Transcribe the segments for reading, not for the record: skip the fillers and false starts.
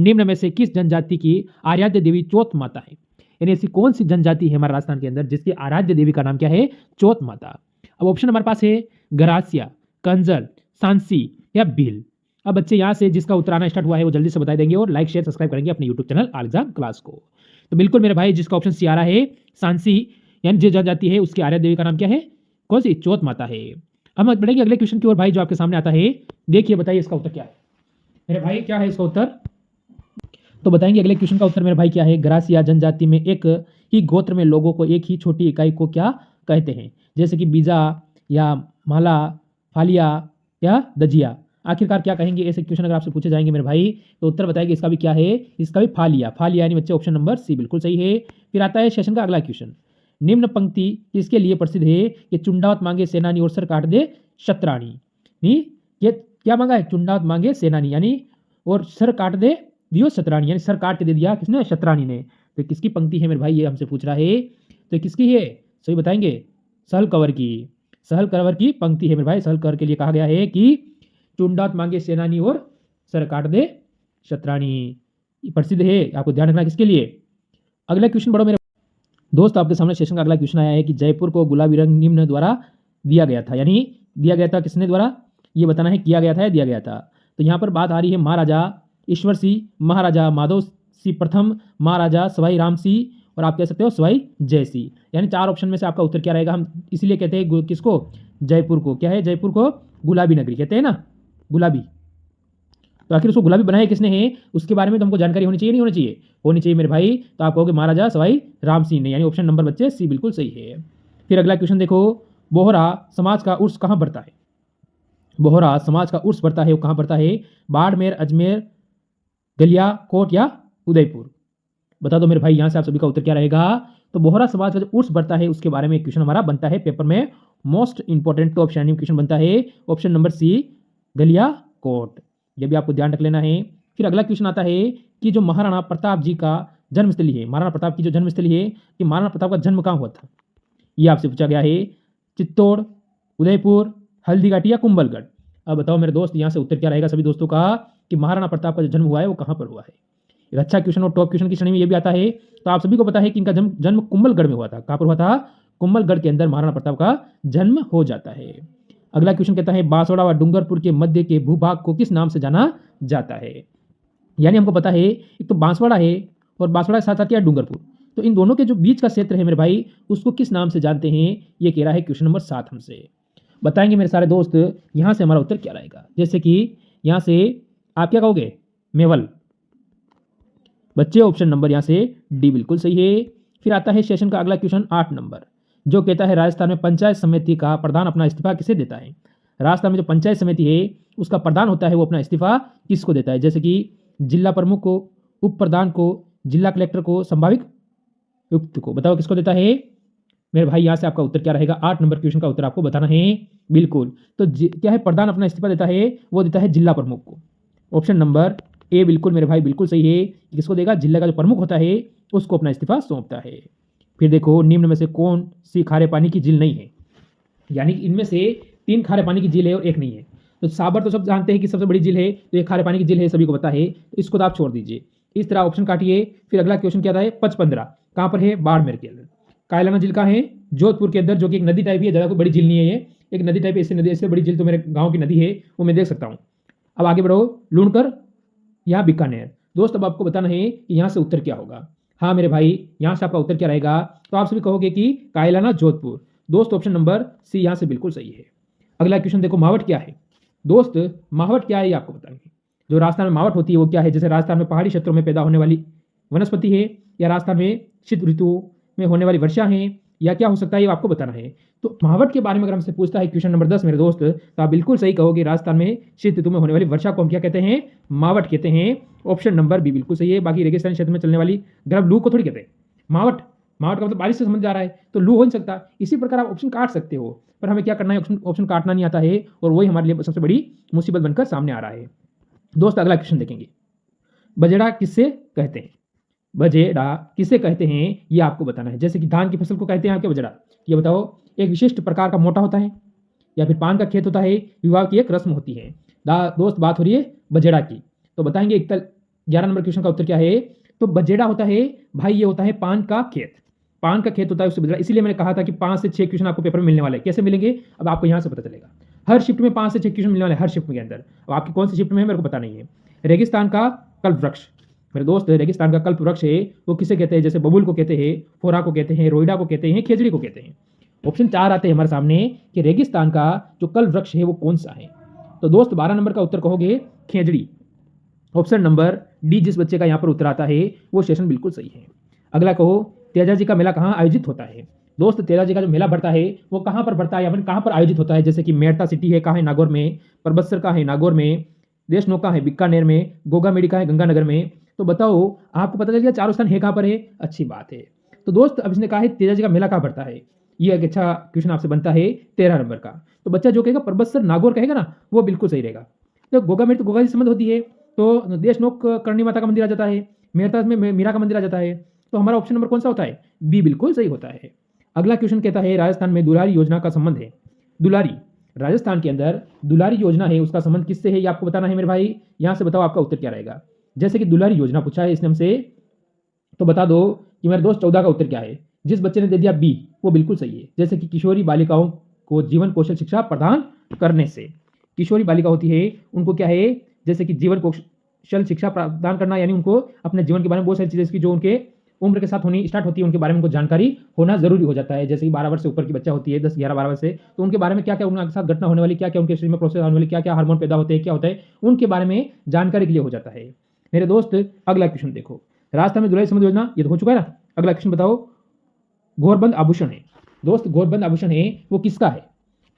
निम्न में से किस जनजाति की आराध्य देवी चौथ माता है? यानी ऐसी कौन सी जनजाति है हमारे राजस्थान के अंदर जिसकी आराध्य देवी का नाम क्या है? चौथ माता। अब ऑप्शन हमारे पास है गरासिया, कंजर, सांसी या भील। अब बच्चे यहाँ से जिसका उत्तर आना स्टार्ट हुआ है वो जल्दी से बता देंगे और लाइक शेयर सब्सक्राइब करेंगे अपने YouTube channel all exam class को। तो बिल्कुल मेरे भाई जिसका ऑप्शन सी आ रहा है सांसी, यानी जो जनजाति है उसकी आराध्य देवी का नाम क्या है? कौन सी? चौथ माता है। अब हम बढ़ेंगे अगले क्वेश्चन की ओर भाई, जो आपके सामने आता है। देखिए बताइए इसका उत्तर क्या है मेरे भाई, क्या है इसका उत्तर? तो बताएंगे अगले क्वेश्चन का उत्तर मेरे भाई क्या है। गरासिया जनजाति में एक ही गोत्र में लोगों को एक ही छोटी इकाई को क्या कहते हैं? जैसे कि बीजा या माला, फालिया या दजिया। आखिरकार क्या कहेंगे? ऐसे क्वेश्चन अगर आपसे पूछे जाएंगे मेरे भाई तो उत्तर बताएंगे इसका भी क्या है? इसका भी फालिया। फालिया यानी बच्चे ऑप्शन नंबर सी बिल्कुल सही है। फिर आता है सेशन का अगला क्वेश्चन। निम्न पंक्ति किसके लिए प्रसिद्ध है कि चुंडावत मांगे सेनानी और सर काट दे शतरानी? नहीं, ये क्या मांगा है? चुंडावत मांगे सेनानी यानी और सर काट दे दियो शतरानी, यानी सर काट के दे दिया किसने? शतरानी ने। तो किसकी पंक्ति है मेरे भाई, ये हमसे पूछ रहा है। तो किसकी है? सही बताएंगे, सहल कंवर की। सहल कंवर की पंक्ति है मेरे भाई। सहल कंवर के लिए कहा गया है कि चुंडावत मांगे सेनानी और सर काट दे शतरानी, प्रसिद्ध है। आपको ध्यान रखना किसके लिए। अगला क्वेश्चन बढ़ो मेरे दोस्त, आपके सामने सेशन का अगला क्वेश्चन आया है कि जयपुर को गुलाबी रंग निम्न द्वारा दिया गया था, यानी दिया गया था किसने द्वारा? ये बताना है किया गया था या दिया गया था। तो यहाँ पर बात आ रही है महाराजा ईश्वर सिंह, महाराजा माधव सिंह प्रथम, महाराजा सवाई राम सिंह और आप कह सकते हो सवाई जय सिंह। यानी चार ऑप्शन में से आपका उत्तर क्या रहेगा? हम इसीलिए कहते हैं किसको? जयपुर को। क्या है? जयपुर को गुलाबी नगरी कहते हैं ना, गुलाबी। तो आखिर उसको गुलाबी बनाया किसने है उसके बारे में तो हमको जानकारी होनी चाहिए, नहीं होनी चाहिए? होनी चाहिए मेरे भाई। तो आप कहोगे महाराजा सवाई राम सिंह ने, यानी ऑप्शन नंबर बच्चे सी बिल्कुल सही है। फिर अगला क्वेश्चन देखो, बोहरा समाज का उर्स कहाँ बढ़ता है? बोहरा समाज का उर्स बढ़ता है वो कहाँ बढ़ता है? बाड़मेर, अजमेर, गलियाकोट या उदयपुर? बता दो मेरे भाई, यहाँ से आप सभी का उत्तर क्या रहेगा? तो बोहरा समाज का जो उर्स बढ़ता है उसके बारे में एक क्वेश्चन हमारा बनता है पेपर में, most important top shining question बनता है ऑप्शन नंबर सी गलियाकोट। ये भी आपको ध्यान रख लेना है। फिर अगला क्वेश्चन आता है कि जो महाराणा प्रताप जी का जन्मस्थली है, महाराणा प्रताप की जो जन्मस्थली है, कि महाराणा प्रताप का जन्म कहाँ हुआ था? ये आपसे पूछा गया है। चित्तौड़, उदयपुर, हल्दीघाटी या कुंभलगढ़? अब बताओ मेरे दोस्त, यहाँ से उत्तर क्या रहेगा सभी दोस्तों का कि महाराणा प्रताप का जो जन्म हुआ है वो कहाँ पर हुआ है? एक अच्छा क्वेश्चन और टॉप क्वेश्चन की श्रेणी में ये भी आता है। तो आप सभी को पता है कि इनका जन्म कुंभलगढ़ में हुआ था। कहाँ पर हुआ था? कुंभलगढ़ के अंदर महाराणा प्रताप का जन्म हो जाता है। अगला क्वेश्चन कहता है बांसवाड़ा व डूंगरपुर के मध्य के भूभाग को किस नाम से जाना जाता है? यानी हमको पता है एक तो बांसवाड़ा है और बांसवाड़ा के साथ साथ क्या है? डूंगरपुर। तो इन दोनों के जो बीच का क्षेत्र है मेरे भाई उसको किस नाम से जानते हैं? ये कह रहा है क्वेश्चन नंबर 7 हमसे। बताएंगे मेरे सारे दोस्त यहाँ से हमारा उत्तर क्या रहेगा। जैसे कि यहाँ से आप क्या कहोगे? मेवल। बच्चे ऑप्शन नंबर यहाँ से डी बिल्कुल सही है। फिर आता है सेशन का अगला क्वेश्चन 8 नंबर, जो कहता है राजस्थान में पंचायत समिति का प्रधान अपना इस्तीफा किसे देता है? राजस्थान में जो पंचायत समिति है उसका प्रधान होता है वो अपना इस्तीफा किसको देता है? जैसे कि जिला प्रमुख को, उप प्रधान को, जिला कलेक्टर को, संभावित उक्त को। बताओ किसको देता है मेरे भाई? यहाँ से आपका उत्तर क्या रहेगा? 8 नंबर क्वेश्चन का उत्तर आपको बताना है बिल्कुल। तो क्या है? प्रधान अपना इस्तीफा देता है, वो देता है जिला प्रमुख को। ऑप्शन नंबर ए बिल्कुल मेरे भाई बिल्कुल सही है। किसको देगा? जिला का जो प्रमुख होता है उसको अपना इस्तीफा सौंपता है। फिर देखो, निम्न में से कौन सी खारे पानी की झील नहीं है? यानी कि इनमें से 3 खारे पानी की झील है और एक नहीं है। तो साबर तो सब जानते हैं कि सबसे बड़ी झील है, तो ये खारे पानी की झील है, सभी को पता है। तो इसको तो आप छोड़ दीजिए, इस तरह ऑप्शन काटिए। फिर अगला क्वेश्चन क्या था? 55 कहाँ पर है? बाड़मेर के अंदर। कायलाना झील कहाँ है? जोधपुर के अंदर, जो कि एक नदी टाइप है, ज़्यादा कोई बड़ी झील नहीं है, ये एक नदी टाइप है। इससे नदी, इससे बड़ी झील तो मेरे गाँव की नदी है, वो मैं देख सकता हूँ। अब आगे बढ़ो, लूणकर या बीकानेर? दोस्त अब आपको बताना है कि यहाँ से उत्तर क्या होगा। हाँ मेरे भाई, यहाँ से आपका उत्तर क्या रहेगा? तो आप सभी कहोगे कि कायलाना जोधपुर। दोस्त ऑप्शन नंबर सी यहाँ से बिल्कुल सही है। अगला क्वेश्चन देखो, मावट क्या है? दोस्त मावट क्या है ये आपको बताएंगे। जो राजस्थान में मावट होती है वो क्या है? जैसे राजस्थान में पहाड़ी क्षेत्रों में पैदा होने वाली वनस्पति है, या राजस्थान में शीत ऋतु में होने वाली वर्षा है, या क्या हो सकता है ये आपको बताना है। तो मावट के बारे में अगर हमसे पूछता है क्वेश्चन नंबर 10 मेरे दोस्त, तो आप बिल्कुल सही कहोगे राजस्थान में शीत ऋतु में होने वाली वर्षा को हम क्या कहते हैं? मावट कहते हैं। ऑप्शन नंबर बी बिल्कुल सही है। बाकी रेगिस्तानी क्षेत्र में चलने वाली गर्म लू को थोड़ी कहते हैं मावट। मावट का मतलब बारिश से संबंध जा रहा है, तो लू हो नहीं सकता। इसी प्रकार आप ऑप्शन काट सकते हो, पर हमें क्या करना है? ऑप्शन काटना नहीं आता है, और वही हमारे लिए सबसे बड़ी मुसीबत बनकर सामने आ रहा है। दोस्त अगला क्वेश्चन देखेंगे, बजड़ा किससे कहते हैं? बजेड़ा किसे कहते हैं ये आपको बताना है। जैसे कि धान की फसल को कहते हैं आपके बजड़ा, ये बताओ। एक विशिष्ट प्रकार का मोटा होता है, या फिर पान का खेत होता है, विवाह की एक रस्म होती है। दोस्त बात हो रही है बजेड़ा की, तो बताएंगे 11 नंबर क्वेश्चन का उत्तर क्या है? तो बजेड़ा होता है भाई, ये होता है पान का खेत। पान का खेत होता है उससे बजेड़ा। इसीलिए मैंने कहा था कि 5 से 6 क्वेश्चन आपको पेपर में मिलने वाले हैं। कैसे मिलेंगे अब आपको यहाँ से पता चलेगा। हर शिफ्ट में 5 से 6 क्वेश्चन मिलने वाले हैं, हर शिफ्ट के अंदर। अब आपकी कौन सी शिफ्ट में है मेरे को पता नहीं है। रेगिस्तान का कल्प वृक्ष, मेरे दोस्त रेगिस्तान का कल्प वृक्ष है वो किसे कहते हैं? जैसे बबूल को कहते हैं, फोरा को कहते हैं, रोइडा को कहते हैं, खेजड़ी को कहते हैं। ऑप्शन 4 आते हैं हमारे सामने कि रेगिस्तान का जो कल्प वृक्ष है वो कौन सा है। तो दोस्त 12 नंबर का उत्तर कहोगे खेजड़ी। ऑप्शन नंबर डी जिस बच्चे का यहाँ पर उत्तर आता है वो सेशन बिल्कुल सही है। अगला कहो तेजा जी का मेला कहाँ आयोजित होता है? दोस्त तेजा जी का जो मेला बढ़ता है वो कहाँ पर बढ़ता है या फिर कहाँ पर आयोजित होता है? जैसे कि मेड़ता सिटी है, कहाँ है? नागौर में। परबत्सर का है नागौर में। देशनोक का है बीकानेर में। गोगामेडी का है गंगानगर में। तो बताओ आपको पता चल गया चारों स्थान है कहाँ पर है? अच्छी बात है। तो दोस्त अब इसने कहा है तेजा जी का मेला कहाँ बढ़ता है, ये एक अच्छा क्वेश्चन आपसे बनता है 13 नंबर का। तो बच्चा जो कहेगा परबत्सर नागौर कहेगा ना वो बिल्कुल सही रहेगा। तो गोगामेडी तो गोगा जी संबंध होती है, तो देशनोक करणी माता का मंदिर आ जाता है, मेड़ता में मीरा का मंदिर आ जाता है। तो हमारा ऑप्शन नंबर कौन सा होता है? बी बिल्कुल सही होता है। अगला क्वेश्चन कहता है राजस्थान में दुलारी योजना का संबंध है। दुलारी, राजस्थान के अंदर दुलारी योजना है उसका संबंध किससे है ये आपको बताना है मेरे भाई। यहां से बताओ आपका उत्तर क्या रहेगा। जैसे कि दुलारी योजना पूछा है इसने हमसे, तो बता दो कि मेरे दोस्त 14 का उत्तर क्या है। जिस बच्चे ने दे दिया बी वो बिल्कुल सही है। जैसे कि किशोरी बालिकाओं को जीवन कौशल शिक्षा प्रदान करने से, किशोरी बालिका होती है उनको क्या है, जैसे कि जीवन कौशल शिक्षा प्रदान करना, यानी उनको अपने जीवन के बारे में बहुत सारी चीजें जो उनके उम्र के साथ होनी स्टार्ट होती है उनके बारे में उनको जानकारी होना जरूरी हो जाता है। जैसे कि 12 वर्ष से ऊपर की बच्चा होती है, 10 11 12 वर्ष से, तो उनके बारे में क्या क्या उनके साथ घटना होने वाली, क्या क्या उनके शरीर में प्रोसेस होने वाली, क्या क्या हार्मोन पैदा होते हैं, क्या होता है, उनके बारे में जानकारी के लिए हो जाता है मेरे दोस्त। अगला क्वेश्चन देखो, राजस्थान में दुलाई समझ योजना ये तो हो चुका है ना। अगला क्वेश्चन बताओ घोरबंद आभूषण है। दोस्त घोरबंद आभूषण है वो किसका है?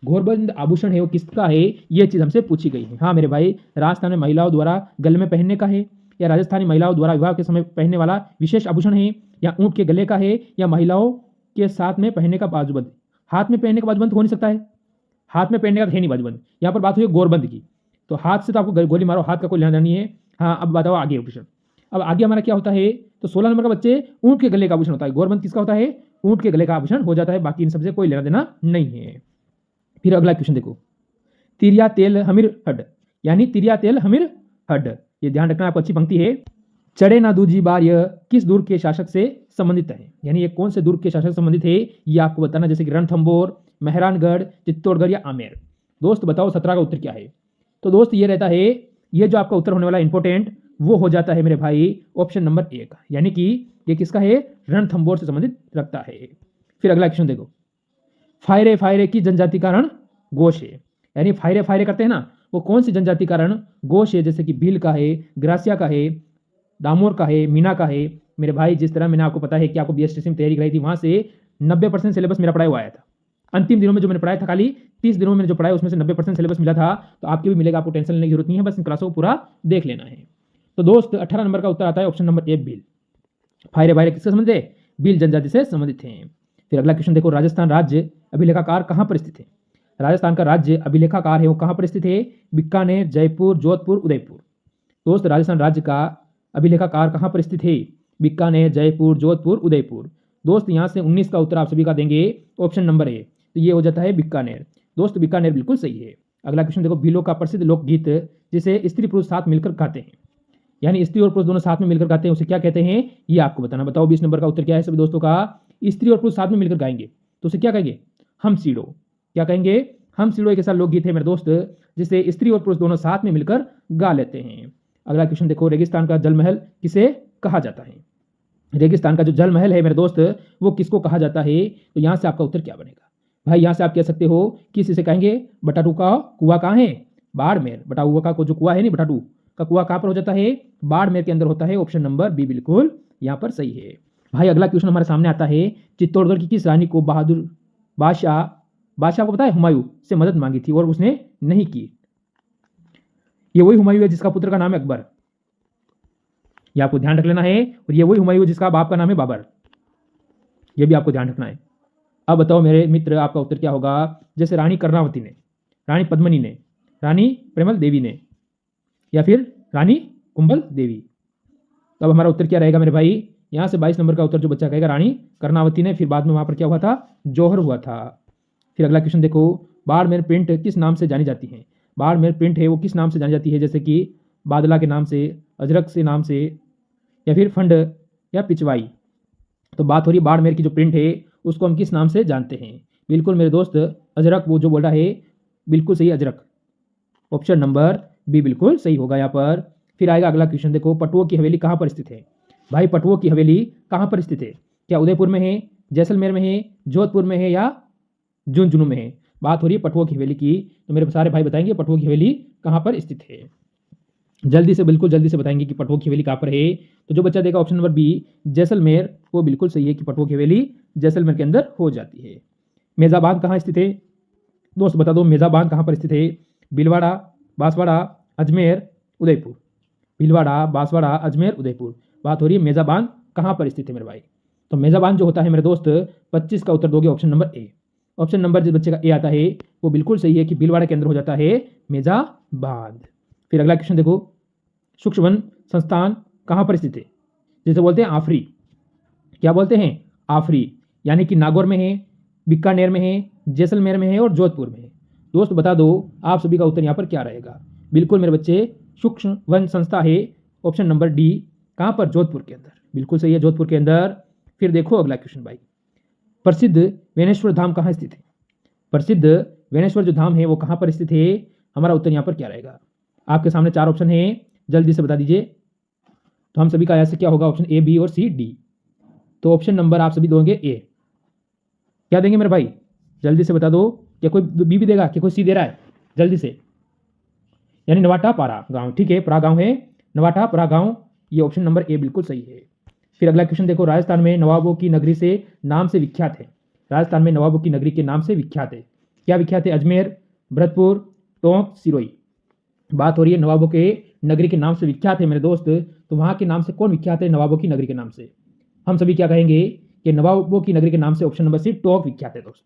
घोरबंद आभूषण है वो किसका है, ये चीज हमसे पूछी गई है। हाँ मेरे भाई, राजस्थान में महिलाओं द्वारा गले में पहनने का है, या राजस्थानी महिलाओं द्वारा विवाह के समय पहनने वाला विशेष आभूषण है, या ऊंट के गले का है, या महिलाओं के साथ में पहनने का बाजूबंद। हाथ में पहनने का बाजूबंद हो नहीं सकता है, हाथ में पहनने का है नहीं बाजूबंद। यहाँ पर बात हुई गोरबंद की, तो हाथ से तो आपको गोली मारो, हाथ का कोई लेना देना नहीं है। हाँ अब बताओ आगे ऑप्शन। अब आगे हमारा क्या होता है, तो 16 नंबर का बच्चे ऊंट के गले का आभूषण होता है। गोरबंद किसका होता है? ऊंट के गले का आभूषण हो जाता है, बाकी इन सबसे कोई लेना देना नहीं है। फिर अगला क्वेश्चन देखो, तिरिया तेल हमीर हड, यानी तिरिया तेल हमीर हड, ये ध्यान रखना आपको, अच्छी पंक्ति है। चढ़े ना दूजी बार यह किस दुर्ग के शासक से संबंधित है, यानी ये कौन से दुर्ग के शासक से संबंधित है ये आपको बताना। जैसे कि रणथंबोर, मेहरानगढ़, चित्तौड़गढ़ या आमेर। दोस्त बताओ 17 का उत्तर क्या है। तो दोस्त ये रहता है, ये जो आपका उत्तर होने वाला इंपॉर्टेंट वो हो जाता है मेरे भाई ऑप्शन नंबर 1, यानी कि ये किसका है? रणथंबोर से संबंधित रखता है। फिर अगला क्वेश्चन देखो, फायरे फायरे की जनजाति कारण गोश है, यानी फायरे फायरे करते हैं ना वो कौन सी जनजाति कारण गोश है? जैसे कि भील का है, ग्रासिया का है, डामोर का है, मीना का है। मेरे भाई जिस तरह मैंने आपको पता है कि आपको बीएसटीसी में तैयारी कराई थी, वहां से 90% सिलेबस मेरा पढ़ाया हुआ आया था। अंतिम दिनों में जो मैंने पढ़ाया था, खाली 30 दिनों में मैंने जो पढ़ाया उसमें से 90% सिलेबस मिला था। तो आपके भी मिलेगा, आपको टेंशन लेने की जरूरत नहीं है, बस इन क्लासों को पूरा देख लेना है। तो दोस्त 18 नंबर का उत्तर आता है ऑप्शन नंबर 1 भील। फायरे फायरे किससे संबंधित है? भील जनजाति से संबंधित हैं। फिर अगला क्वेश्चन देखो, राजस्थान राज्य अभिलेखाकार कहाँ पर स्थित है? राजस्थान का राज्य अभिलेखाकार है वो कहाँ पर स्थित है? बीकानेर, जयपुर, जोधपुर, उदयपुर। दोस्त राजस्थान राज्य का अभिलेखाकार कहाँ पर स्थित है? बीकानेर, जयपुर, जोधपुर, उदयपुर। दोस्त यहाँ से 19 का उत्तर आप सभी का देंगे ऑप्शन नंबर ए, तो ये हो जाता है बीकानेर। दोस्त बीकानेर बिल्कुल सही है। अगला क्वेश्चन देखो, भीलों का प्रसिद्ध लोकगीत जिसे स्त्री पुरुष साथ मिलकर गाते हैं, यानी स्त्री और पुरुष दोनों साथ में मिलकर गाते हैं, उसे क्या कहते हैं ये आपको बताना। बताओ 20 नंबर का उत्तर क्या है सभी दोस्तों का? स्त्री और पुरुष साथ में मिलकर गाएंगे तो उसे क्या कहेंगे? हम सीड़ो। क्या कहेंगे? हम सीड़ो एक ऐसा लोकगीत है मेरे दोस्त जिसे स्त्री और पुरुष दोनों साथ में मिलकर गा लेते हैं। अगला क्वेश्चन देखो, रेगिस्तान का जल महल किसे कहा जाता है? रेगिस्तान का जो जल महल है मेरे दोस्त वो किसको कहा जाता है? तो यहाँ से आपका उत्तर क्या बनेगा भाई? यहाँ से आप कह सकते हो कि इसे कहेंगे बटाटू का कुआं कहाँ है? बाड़मेर। बटाटू का जो कुआं है नहीं, बटाटू का कुआं कहाँ पर हो जाता है? बाड़मेर के अंदर होता है। ऑप्शन नंबर बी बिल्कुल यहाँ पर सही है भाई। अगला क्वेश्चन हमारे सामने आता है, चित्तौड़गढ़ की किस रानी को बहादुर बादशाह को पता है हुमायूं से मदद मांगी थी और उसने नहीं की? ये वही हुमायूं है जिसका पुत्र का नाम है अकबर, ये आपको ध्यान रख लेना है। और ये वही हुमायूं जिसका बाप का नाम है बाबर, ये भी आपको ध्यान रखना है। अब बताओ मेरे मित्र आपका उत्तर क्या होगा? जैसे रानी कर्णावती ने, रानी पद्मनी ने, रानी प्रेमल देवी ने, या फिर रानी कुंभल देवी। तो अब हमारा उत्तर क्या रहेगा मेरे भाई? यहाँ से 22 नंबर का उत्तर जो बच्चा कहेगा रानी कर्णावती ने, फिर बाद में वहां पर क्या हुआ था? जौहर हुआ था। फिर अगला क्वेश्चन देखो, बाड़मेर प्रिंट किस नाम से जानी जाती है? बाड़मेर प्रिंट है वो किस नाम से जानी जाती है? जैसे कि बादला के नाम से, अजरक से नाम से, या फिर फंड या पिचवाई। तो बात हो रही है बाड़मेर की जो प्रिंट है उसको हम किस नाम से जानते हैं? बिल्कुल मेरे दोस्त अजरक, वो जो बोल रहा है बिल्कुल सही अजरक। ऑप्शन नंबर बी बिल्कुल सही होगा यहाँ पर। फिर आएगा अगला क्वेश्चन, देखो पटुओं की हवेली कहाँ पर स्थित है? भाई पटुओं की हवेली कहाँ पर स्थित है? क्या उदयपुर में है, जैसलमेर में है, जोधपुर में है या झुंझुनू में है? बात हो रही है पटुओं की हवेली की, तो मेरे सारे भाई बताएंगे पटुओं की हवेली कहाँ पर स्थित है। जल्दी से, बिल्कुल जल्दी से बताएंगे कि पटुओं की हवेली कहाँ पर है। तो जो बच्चा देगा ऑप्शन नंबर बी जैसलमेर, वो बिल्कुल सही है कि पटुओं की हवेली जैसलमेर के अंदर हो जाती है। मेजा बांध कहाँ स्थित है? दोस्त बता दो मेजा बांध कहाँ पर स्थित है? भीलवाड़ा, बांसवाड़ा, अजमेर, उदयपुर। भीलवाड़ा, बांसवाड़ा, अजमेर, उदयपुर। बात हो रही है मेजा बांध कहाँ पर स्थित है मेरे भाई। तो मेजा बांध जो होता है मेरे दोस्त 25 का उत्तर दोगे option number A. Option number जिस बच्चे का ए आता है वो बिल्कुल सही है कि भीलवाड़ा के अंदर हो जाता है मेजा बांध। फिर अगला क्वेश्चन देखो, सूक्ष्म वन संस्थान कहाँ पर स्थित है? जैसे बोलते हैं आफरी, क्या बोलते हैं? आफरी, यानी कि नागौर में है, बीकानेर में है, जैसलमेर में है और जोधपुर में है। दोस्त बता दो आप सभी का उत्तर यहाँ पर क्या रहेगा? बिल्कुल मेरे बच्चे सूक्ष्म वन संस्था है ऑप्शन नंबर डी। कहाँ पर? जोधपुर के अंदर, बिल्कुल सही है, जोधपुर के अंदर। फिर देखो अगला क्वेश्चन भाई, प्रसिद्ध वेनेश्वर धाम कहाँ स्थित है? प्रसिद्ध वेनेश्वर जो धाम है वो कहाँ पर स्थित है? हमारा उत्तर यहाँ पर क्या रहेगा? आपके सामने 4 ऑप्शन है, जल्दी से बता दीजिए। तो हम सभी का ऐसे क्या होगा? ऑप्शन ए, बी और सी, डी। तो ऑप्शन नंबर आप सभी दोगे ए। क्या देंगे मेरे भाई? जल्दी से बता दो। क्या कोई बी भी देगा, क्या कोई सी दे रहा है? जल्दी से। यानी नवाटा पारा गांव, ठीक है, परा गांव है, नवाटा परा गांव, ये ऑप्शन नंबर ए बिल्कुल सही है। फिर अगला क्वेश्चन देखो, राजस्थान में नवाबों की नगरी से नाम से विख्यात है। राजस्थान में नवाबों की नगरी के नाम से विख्यात है, क्या विख्यात है? अजमेर, भरतपुर, टोंक, सिरोही। बात हो रही है नवाबों के नगरी के नाम से विख्यात है मेरे दोस्त, तो वहां के नाम से कौन विख्यात है? नवाबों की नगरी के नाम से हम सभी क्या कहेंगे कि नवाबों की नगरी के नाम से ऑप्शन नंबर सी टोंक विख्यात है दोस्त।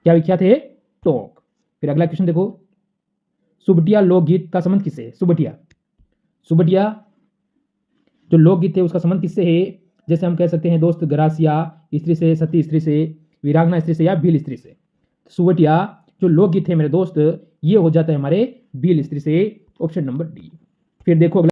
क्या विख्यात है? टोंक। फिर अगला क्वेश्चन देखो, सुबटिया लोकगीत का संबंध किससे है? सुबटिया, सुबटिया जो लोकगीत है उसका संबंध किससे है? जैसे हम कह सकते हैं दोस्त गरासिया स्त्री से, सती स्त्री से, वीरांगना स्त्री से या भील स्त्री से। सुबटिया जो लोकगीत है मेरे दोस्त ये हो जाता है हमारे भील स्त्री से, ऑप्शन नंबर डी। फिर देखो